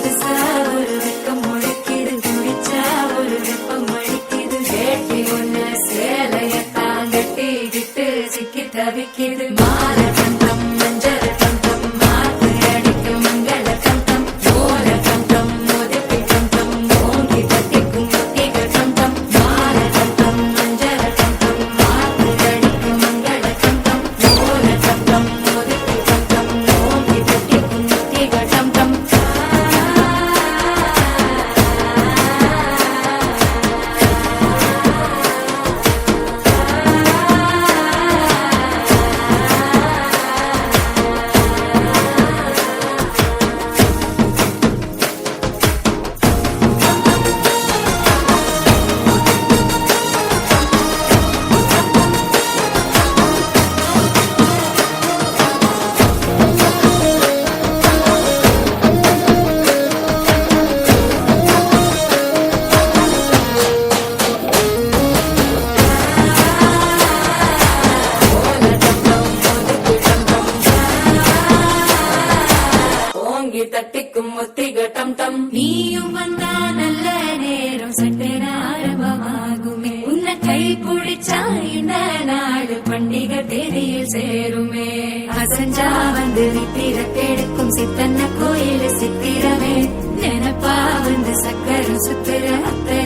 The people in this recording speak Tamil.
புதுசா ஒரு வெக்கம் முழிக்குது, குடிச்சா ஒரு வெப்பம் அடிக்குது. வேட்டி ஒண்ணு சேலையத்தான் கட்டிக்கிட்டு சிக்கி தவிக்குது. மாலை தந்தம் மஞ்சள் தந்தம் மாத்து அடிக்கும் மங்கள தந்தம் ஓல தந்தம் ஒதுக்கி தந்தம் ஓங்கி தட்டிக்கும் ஒத்திகள் தந்தம். மாலை தந்தம் மஞ்சள் தந்தம் மாத்து அடிக்கும் மங்கள தந்தம் ஓல தந்தம் ஒதுக்கி தந்தம் ஓங்கி தட்டிக்கும் ஒத்திகள் தந்தம். ஓங்கி தட்டிக்கும் ஒத்திக டம் டம். நீயும் வந்தா நல்ல நேரம் சட்டென ஆரம்பமாகுமே. உன்னை கை பிடிச்சா இந்த நாடு பண்டிகை தேதியில் சேருமே. அசஞ்சா வந்து நித்திர கெடுக்கும் சித்தன்ன கோயில் சித்திரமே. நினப்பா வந்து சக்கரம் சுத்துற அத்தை